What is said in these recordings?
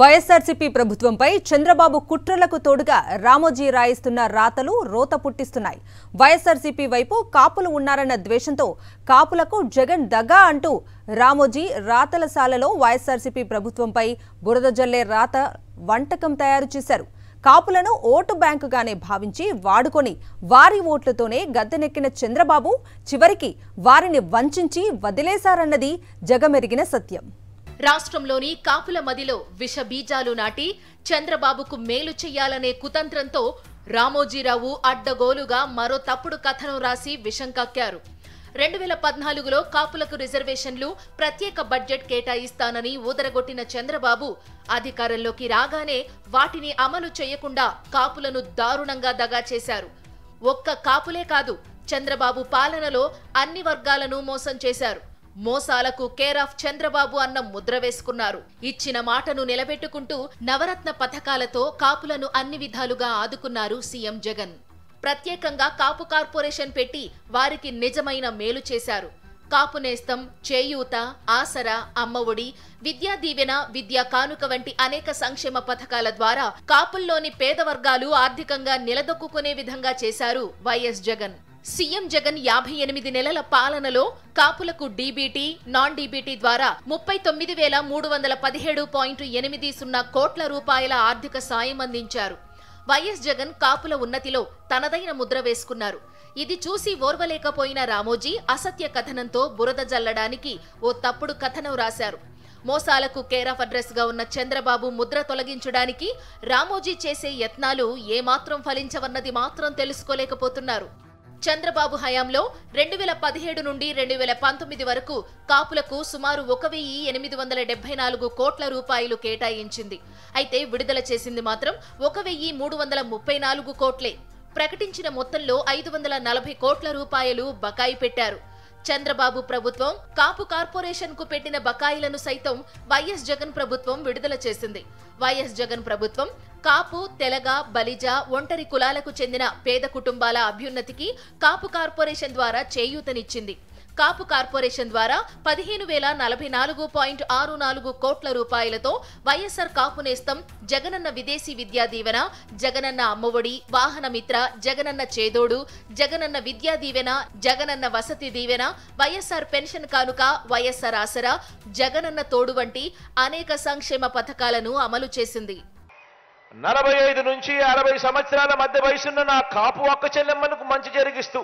వైఎస్ఆర్సీపీ ప్రభుత్వంపై చంద్రబాబు కుట్రలకు తోడుగా రామోజీ రాయిస్తున్న రాతలు రోత పుట్టిస్తున్నాయి. వైఎస్ఆర్సీపీ వైపు కాపులు ఉన్నారన్న ద్వేషంతో కాపులకు జగన్ దగా అంటూ రామోజీ రాతలశాలలో వైఎస్ఆర్సీపీ ప్రభుత్వంపై బురద జల్లే రాత వంటకం తయారు చేశారు. కాపులను ఓటు బ్యాంకుగానే భావించి వాడుకొని వారి ఓట్లతోనే గద్దెనెక్కిన చంద్రబాబు చివరికి వారిని వంచించి వదిలేశారన్నది జగమెరిగిన సత్యం. రాష్ట్రంలోని కాపుల మదిలో విష బీజాలు నాటి చంద్రబాబుకు మేలు చెయ్యాలనే కుతంత్రంతో రామోజీరావు అడ్డగోలుగా మరో తప్పుడు కథను రాసి విషం కక్కారు. 2014లో కాపులకు రిజర్వేషన్లు, ప్రత్యేక బడ్జెట్ కేటాయిస్తానని ఊదరగొట్టిన చంద్రబాబు అధికారంలోకి రాగానే వాటిని అమలు చేయకుండా కాపులను దారుణంగా దగా చేశారు. ఒక్క కాపులే కాదు, చంద్రబాబు పాలనలో అన్ని వర్గాలను మోసం చేశారు. మోసాలకు కేర్ ఆఫ్ చంద్రబాబు అన్న ముద్ర వేసుకున్నారు. ఇచ్చిన మాటను నిలబెట్టుకుంటూ నవరత్న పథకాలతో కాపులను అన్ని విధాలుగా ఆదుకున్నారు సీఎం జగన్. ప్రత్యేకంగా కాపు కార్పొరేషన్ పెట్టి వారికి నిజమైన మేలు చేశారు. కాపు నేస్తం, చేయూత, ఆసరా, అమ్మఒడి, విద్యా దీవెన, విద్యా కానుక వంటి అనేక సంక్షేమ పథకాల ద్వారా కాపుల్లోని పేద వర్గాలు ఆర్థికంగా నిలదొక్కునే విధంగా చేశారు వైఎస్ జగన్. సీఎం జగన్ 58 నెలల పాలనలో కాపులకు డీబీటీ, నాన్ డీబీటీ ద్వారా 39,317.80 కోట్ల రూపాయల ఆర్థిక సాయం అందించారు. వైఎస్ జగన్ కాపుల ఉన్నతిలో తనదైన ముద్ర వేసుకున్నారు. ఇది చూసి ఓర్వలేకపోయిన రామోజీ అసత్య కథనంతో బురద జల్లడానికి ఓ తప్పుడు కథనం రాశారు. మోసాలకు కేర్ ఆఫ్ అడ్రస్ గా ఉన్న చంద్రబాబు ముద్ర తొలగించడానికి రామోజీ చేసే యత్నాలు ఏమాత్రం ఫలించవన్నది మాత్రం తెలుసుకోలేకపోతున్నారు. చంద్రబాబు హయాంలో 2017 నుండి 2019 వరకు కాపులకు సుమారు 1,874 కోట్ల రూపాయలు కేటాయించింది. అయితే విడుదల చేసింది మాత్రం 1,334 కోట్లే. ప్రకటించిన మొత్తంలో 540 కోట్ల రూపాయలు బకాయి పెట్టారు. చంద్రబాబు ప్రభుత్వం కాపు కార్పొరేషన్ కు పెట్టిన బకాయిలను సైతం వైఎస్ జగన్ ప్రభుత్వం విడుదల చేసింది. వైఎస్ జగన్ ప్రభుత్వం కాపు, తెలగ, బలిజ, ఒంటరి కులాలకు చెందిన పేద కుటుంబాల అభ్యున్నతికి కాపు కార్పొరేషన్ ద్వారా చేయూతనిచ్చింది. కాపు కార్పొరేషన్ ద్వారా 15,044.64 కోట్ల రూపాయలతో వైఎస్ఆర్ కాపు నేస్తం, జగనన్న విదేశీ విద్యా దీవెన, జగనన్న అమ్మఒడి, వాహన మిత్ర, జగనన్న చేదోడు, జగనన్న విద్యా దీవెన, జగనన్న వసతి దీవెన, వైఎస్ఆర్ పెన్షన్ కానుక, వైఎస్ఆర్ ఆసరా, జగనన్న తోడు వంటి అనేక సంక్షేమ పథకాలను అమలు చేసింది. 45 నుంచి 60 సంవత్సరాల మధ్య వయసున్న నా కాపు అక్క చెల్లెమ్మలకు మంచి జరిగిస్తూ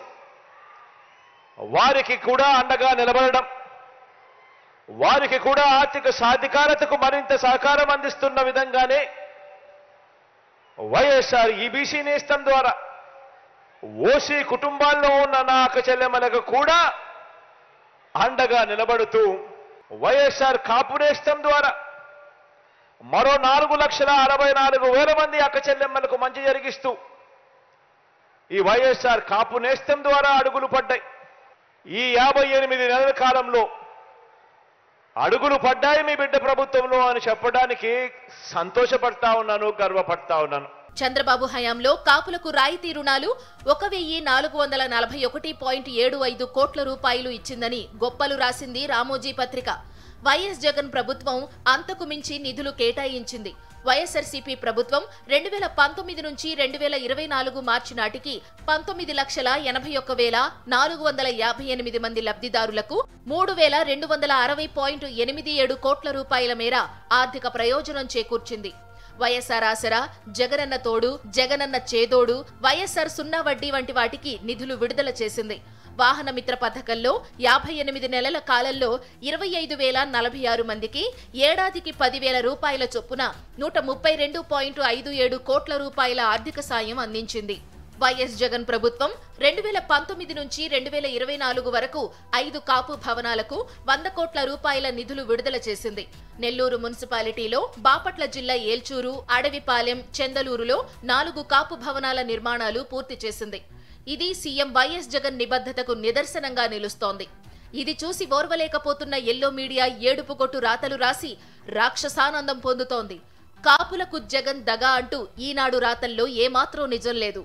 వారికి కూడా అండగా నిలబడడం, వారికి కూడా ఆర్థిక సాధికారతకు మరింత సహకారం అందిస్తున్న విధంగానే వైఎస్ఆర్ ఈబీసీ నేస్తం ద్వారా ఓసీ కుటుంబాల్లో ఉన్న నా అక్క చెల్లెమ్మలకు కూడా అండగా నిలబడుతూ వైఎస్ఆర్ కాపు నేస్తం ద్వారా మరో 4,64,000 మంది అక్క చెల్లెమ్మలకు మంచి జరిగిస్తూ ఈ వైఎస్ఆర్ కాపు నేస్తం ద్వారా అడుగులు పడ్డాయి. ఈ 58 నెలల కాలంలో అడుగులు పడ్డాయి మీ బిడ్డ ప్రభుత్వంలో అని చెప్పడానికి సంతోషపడతా ఉన్నాను, గర్వపడతా ఉన్నాను. చంద్రబాబు హయాంలో కాపులకు రాయితీ రుణాలు 1,441.75 కోట్ల రూపాయలు ఇచ్చిందని గొప్పలు రాసింది రామోజీ పత్రిక. వైఎస్ జగన్ ప్రభుత్వం అంతకు మించి నిధులు కేటాయించింది. వైఎస్ఆర్సీపీ ప్రభుత్వం 2019 నుంచి 2024 మార్చి నాటికి 19,81,458 మంది లబ్ధిదారులకు 3,260.87 కోట్ల రూపాయల మేర ఆర్థిక ప్రయోజనం చేకూర్చింది. వైఎస్ఆర్ ఆసరా, జగనన్న తోడు, జగనన్న చేదోడు, వైఎస్ఆర్ సున్నా వడ్డీ వంటి వాటికి నిధులు విడుదల చేసింది. వాహన మిత్ర పథకంలో 58 నెలల కాలంలో 25,046 మందికి ఏడాదికి 10,000 రూపాయల చొప్పున 132.57 కోట్ల రూపాయల ఆర్థిక సాయం అందించింది. వైఎస్ జగన్ ప్రభుత్వం 2019 నుంచి 2024 వరకు 5 కాపు భవనాలకు 100 కోట్ల రూపాయల నిధులు విడుదల చేసింది. నెల్లూరు మున్సిపాలిటీలో బాపట్ల జిల్లా ఏల్చూరు, అడవిపాలెం, చెందలూరులో 4 కాపు భవనాల నిర్మాణాలు పూర్తి చేసింది. ఇది సీఎం వైఎస్ జగన్ నిబద్ధతకు నిదర్శనంగా నిలుస్తోంది. ఇది చూసి ఓర్వలేకపోతున్న ఎల్లో మీడియా ఏడుపుకొట్టు రాతలు రాసి రాక్షసానందం పొందుతోంది. కాపులకు జగన్ దగా అంటూ ఈనాడు రాతల్లో ఏమాత్రం నిజం లేదు.